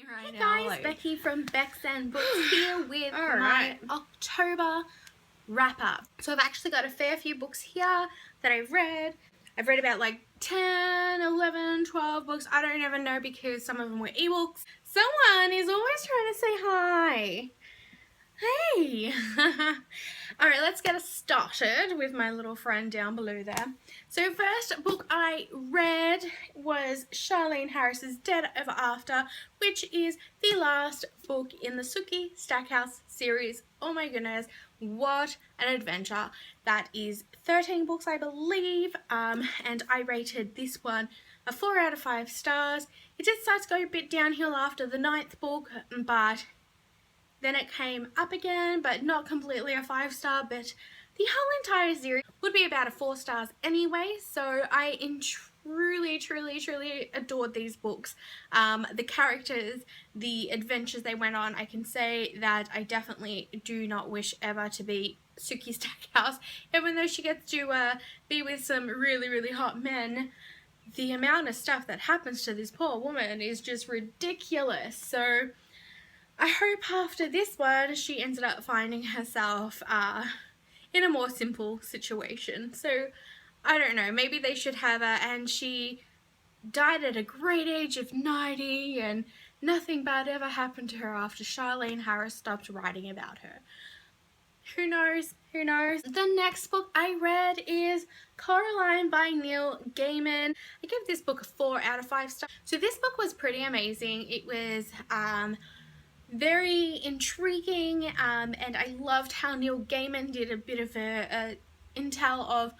right Hey now. guys, Like, Becky from Bex and Books here with my right. October wrap up. So I've actually got a fair few books here that I've read. I've read about like 10, 11, 12 books. I don't even know because some of them were ebooks. Someone is always trying to say hi. Hey! Alright, let's get us started with my little friend down below there. So first book I read was Charlene Harris's Dead Ever After, which is the last book in the Sookie Stackhouse series. Oh my goodness, what an adventure. That is 13 books I believe, and I rated this one a 4 out of 5 stars. It did start to go a bit downhill after the 9th book, but then it came up again, but not completely a 5-star, but the whole entire series would be about a 4 stars anyway, so I truly adored these books. The characters, the adventures they went on, I can say that I definitely do not wish ever to be Sookie Stackhouse, even though she gets to be with some really hot men. The amount of stuff that happens to this poor woman is just ridiculous, so I hope after this one she ended up finding herself in a more simple situation. So I don't know, maybe they should have her, and she died at a great age of 90 and nothing bad ever happened to her after Charlene Harris stopped writing about her. Who knows? Who knows? The next book I read is Coraline by Neil Gaiman. I gave this book a 4 out of 5 stars. So this book was pretty amazing. It was very intriguing, and I loved how Neil Gaiman did a bit of a intel of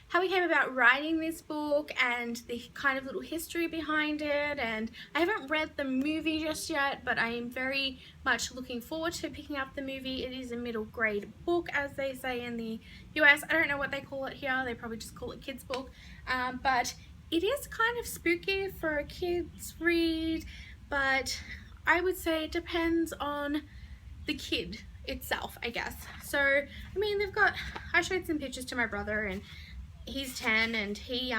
how he came about writing this book and the kind of little history behind it. And I haven't read the movie just yet, but I am very much looking forward to picking up the movie. It is a middle grade book, as they say in the US. I don't know what they call it here, they probably just call it kids book, but it is kind of spooky for a kids read, but I would say it depends on the kid itself, I guess. So, I mean, I showed some pictures to my brother, and he's 10, and he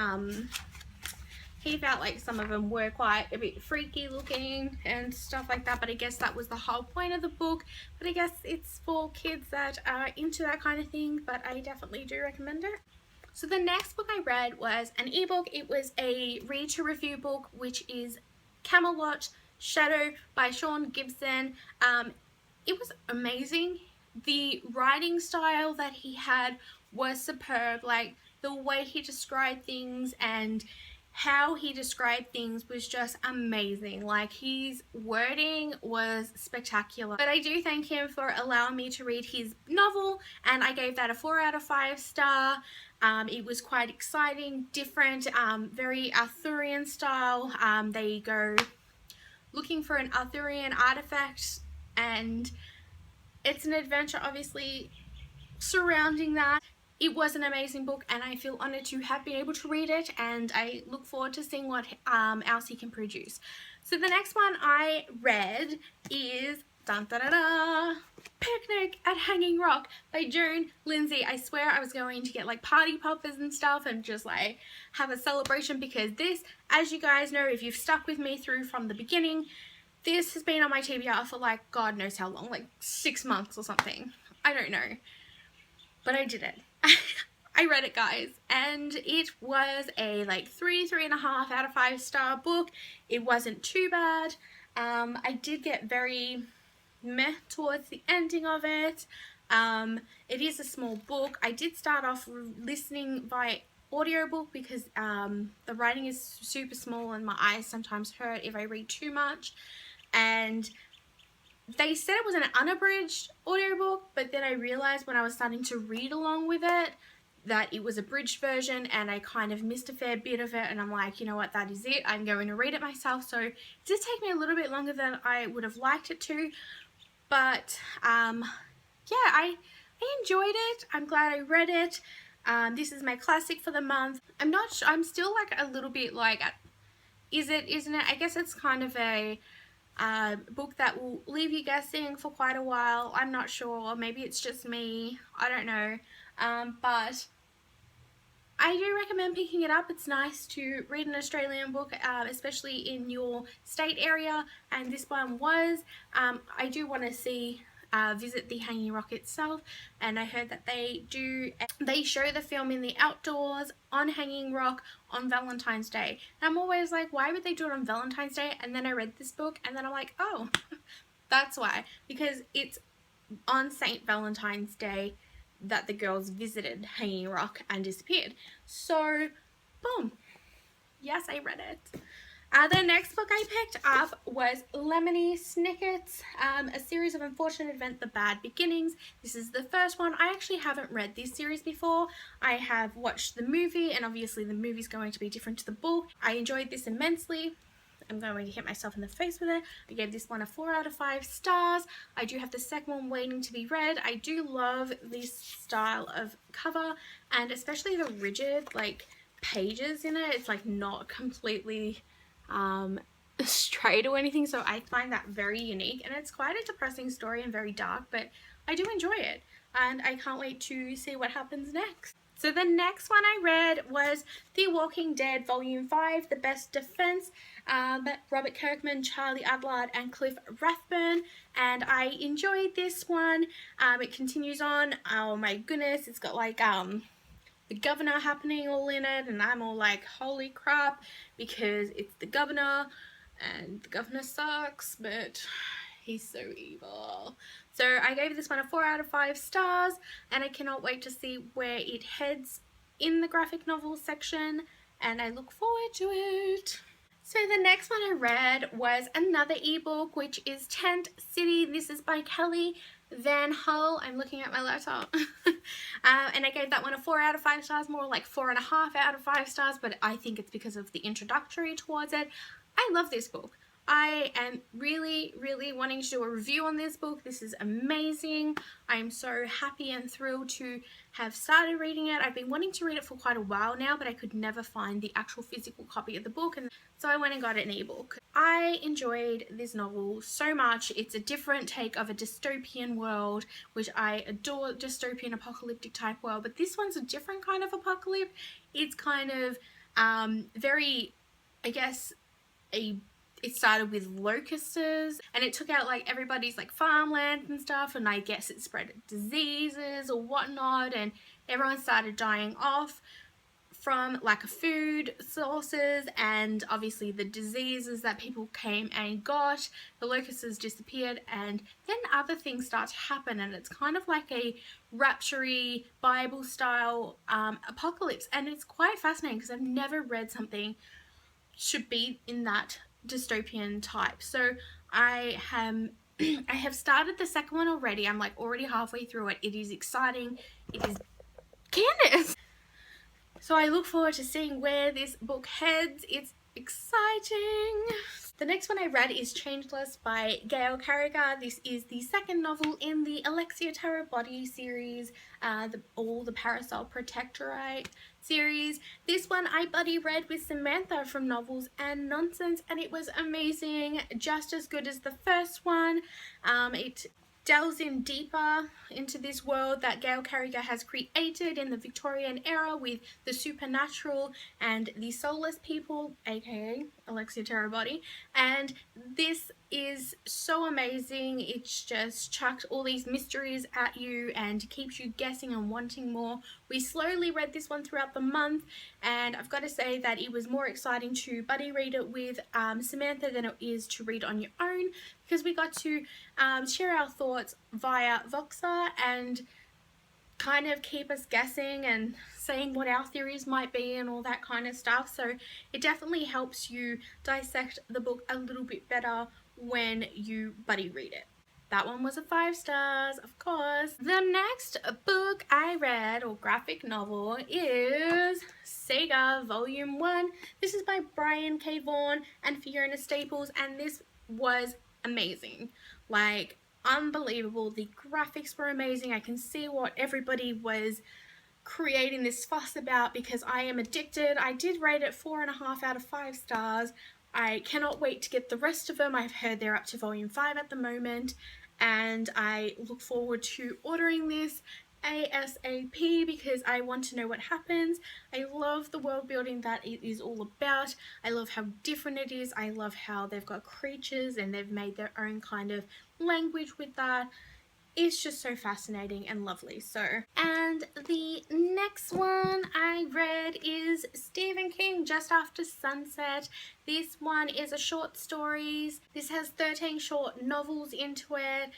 felt like some of them were quite a bit freaky looking and stuff like that, but I guess that was the whole point of the book. But I guess it's for kids that are into that kind of thing, but I definitely do recommend it. So the next book I read was an ebook. It was a read to review book, which is Camelot Shadow by Sean Gibson. It was amazing. The writing style that he had was superb. Like, the way he described things and how he described things was just amazing. Like, his wording was spectacular. But I do thank him for allowing me to read his novel, and I gave that a 4 out of 5 star. It was quite exciting, different, very Arthurian style. They go looking for an Arthurian artifact, and it's an adventure obviously surrounding that. It was an amazing book, and I feel honoured to have been able to read it, and I look forward to seeing what else he can produce. So the next one I read is dun, da, da, da, Picnic at Hanging Rock by Joan Lindsay. I swear I was going to get like party poppers and stuff and just like have a celebration, because this, as you guys know, if you've stuck with me through from the beginning, this has been on my TBR for like God knows how long, like 6 months or something. I don't know. But I did it. I read it, guys, and it was a like 3.5 out of 5 star book. It wasn't too bad. I did get very meh towards the ending of it. It is a small book. I did start off listening by audiobook because the writing is super small and my eyes sometimes hurt if I read too much, and they said it was an unabridged audiobook, but then I realized when I was starting to read along with it that it was a bridged version, and I kind of missed a fair bit of it, and I'm like, you know what, that is it, I'm going to read it myself. So it did take me a little bit longer than I would have liked it to, but yeah, I enjoyed it. I'm glad I read it. This is my classic for the month. I'm not sure, I'm still like a little bit like, is it, isn't it? I guess it's kind of a book that will leave you guessing for quite a while. I'm not sure, maybe it's just me, I don't know, but I do recommend picking it up. It's nice to read an Australian book, especially in your state area, and this one was. I do want to visit the Hanging Rock itself, and I heard that they show the film in the outdoors on Hanging Rock on Valentine's Day. And I'm always like, why would they do it on Valentine's Day? And then I read this book, and then I'm like, oh, that's why, because it's on St. Valentine's Day that the girls visited Hanging Rock and disappeared. So, boom. Yes, I read it. The next book I picked up was Lemony Snicket's A Series of Unfortunate Events, The Bad Beginnings. This is the first one. I actually haven't read this series before. I have watched the movie, and obviously the movie's going to be different to the book. I enjoyed this immensely. I'm going to hit myself in the face with it. I gave this one a 4 out of 5 stars. I do have the second one waiting to be read. I do love this style of cover, and especially the rigid like pages in it. It's like not completely straight or anything, so I find that very unique, and it's quite a depressing story and very dark, but I do enjoy it, and I can't wait to see what happens next. So the next one I read was The Walking Dead Volume 5, The Best Defense, Robert Kirkman, Charlie Adlard, and Cliff Rathburn, and I enjoyed this one. It continues on. Oh my goodness, it's got like the governor happening all in it, and I'm all like, holy crap, because it's the governor, and the governor sucks, but he's so evil. So I gave this one a 4 out of 5 stars, and I cannot wait to see where it heads in the graphic novel section, and I look forward to it. So the next one I read was another ebook, which is Tent City. This is by Kelly Van Hull. I'm looking at my laptop. And I gave that one a 4 out of 5 stars, more like 4.5 out of 5 stars, but I think it's because of the introductory towards it. I love this book. I am really wanting to do a review on this book. This is amazing. I am so happy and thrilled to have started reading it. I've been wanting to read it for quite a while now, but I could never find the actual physical copy of the book, and so I went and got an ebook. I enjoyed this novel so much. It's a different take of a dystopian world, which I adore, dystopian apocalyptic type world, but this one's a different kind of apocalypse. It's kind of very, I guess, it started with locusts, and it took out like everybody's like farmland and stuff, and I guess it spread diseases or whatnot, and everyone started dying off from lack of food sources, and obviously the diseases that people came and got, the locusts disappeared, and then other things start to happen, and it's kind of like a rapture-y Bible style apocalypse, and it's quite fascinating because I've never read something should be in that dystopian type. So I have started the second one already. I'm like already halfway through it. It is exciting. It is Candace. So I look forward to seeing where this book heads. It's exciting. The next one I read is Changeless by Gail Carriger. This is the second novel in the Alexia Terabody series, all the Parasol Protectorate series. This one I buddy read with Samantha from Novels and Nonsense, and it was amazing, just as good as the first one. It delves in deeper into this world that Gail Carriger has created in the Victorian era with the supernatural and the soulless people, aka Alexia Terabody, and this is so amazing. It's just chucked all these mysteries at you and keeps you guessing and wanting more. We slowly read this one throughout the month, and I've got to say that it was more exciting to buddy read it with Samantha than it is to read on your own, because we got to share our thoughts via Voxer and kind of keep us guessing and saying what our theories might be and all that kind of stuff. So it definitely helps you dissect the book a little bit better when you buddy read it. That one was a 5 stars, of course. The next book I read, or graphic novel, is Sega Volume 1. This is by Brian K. Vaughan and Fiona Staples, and this was amazing. Like, unbelievable. The graphics were amazing. I can see what everybody was creating this fuss about because I am addicted. I did rate it 4.5 out of 5 stars. I cannot wait to get the rest of them. I've heard they're up to volume 5 at the moment, and I look forward to ordering this ASAP because I want to know what happens. I love the world building that it is all about. I love how different it is. I love how they've got creatures and they've made their own kind of language with that. It's just so fascinating and lovely. And the next one I read is Stephen King, Just After Sunset. This one is a short stories. This has 13 short novels into it.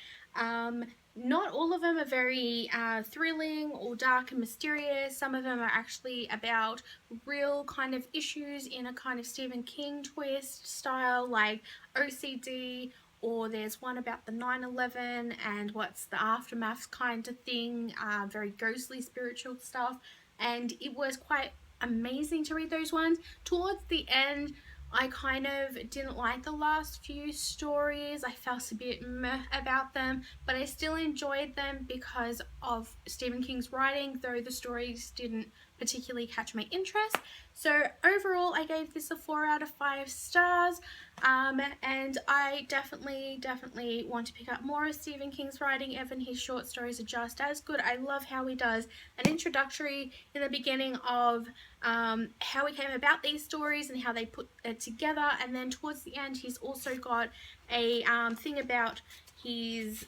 Not all of them are very thrilling or dark and mysterious. Some of them are actually about real kind of issues in a kind of Stephen King twist style, like OCD, or there's one about the 9/11 and what's the aftermath kind of thing, very ghostly spiritual stuff, and it was quite amazing to read those ones. Towards the end, I kind of didn't like the last few stories. I felt a bit meh about them, but I still enjoyed them because of Stephen King's writing, though the stories didn't particularly catch my interest. So overall, I gave this a 4 out of 5 stars. And I definitely want to pick up more of Stephen King's writing. Even his short stories are just as good. I love how he does an introductory in the beginning of how he came about these stories and how they put it together, and then towards the end he's also got a thing about his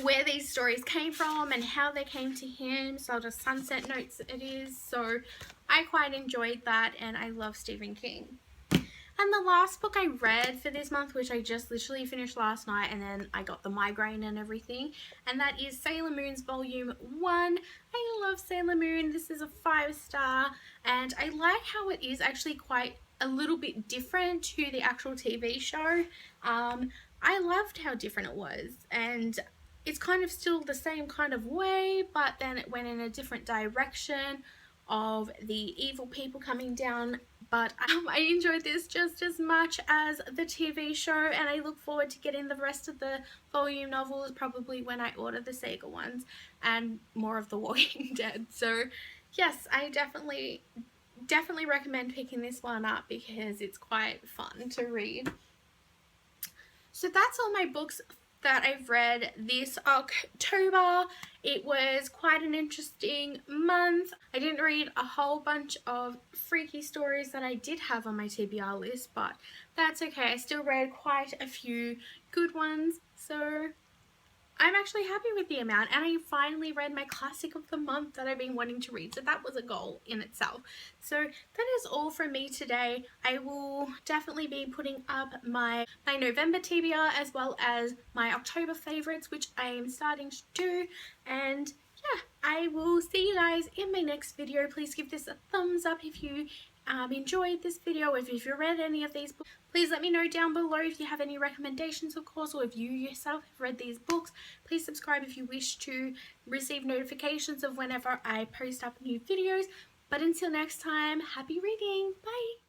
where these stories came from and how they came to him, sort of sunset notes it is. So I quite enjoyed that, and I love Stephen King. And the last book I read for this month, which I just literally finished last night and then I got the migraine and everything, and that is Sailor Moon's Volume 1. I love Sailor Moon. This is a 5-star, and I like how it is actually quite a little bit different to the actual TV show. I loved how different it was, and it's kind of still the same kind of way, but then it went in a different direction of the evil people coming down. But I enjoyed this just as much as the TV show, and I look forward to getting the rest of the volume novels probably when I order the Sega ones and more of The Walking Dead. So yes, I definitely recommend picking this one up because it's quite fun to read. So that's all my books that I've read this October. It was quite an interesting month. I didn't read a whole bunch of freaky stories that I did have on my TBR list, but that's okay. I still read quite a few good ones, so I'm actually happy with the amount, and I finally read my classic of the month that I've been wanting to read, so that was a goal in itself. So that is all from me today. I will definitely be putting up my November TBR as well as my October favourites, which I am starting to do, and yeah, I will see you guys in my next video. Please give this a thumbs up if you enjoyed this video. If you've read any of these books, please let me know down below if you have any recommendations, of course, or if you yourself have read these books. Please subscribe if you wish to receive notifications of whenever I post up new videos. But until next time, happy reading. Bye!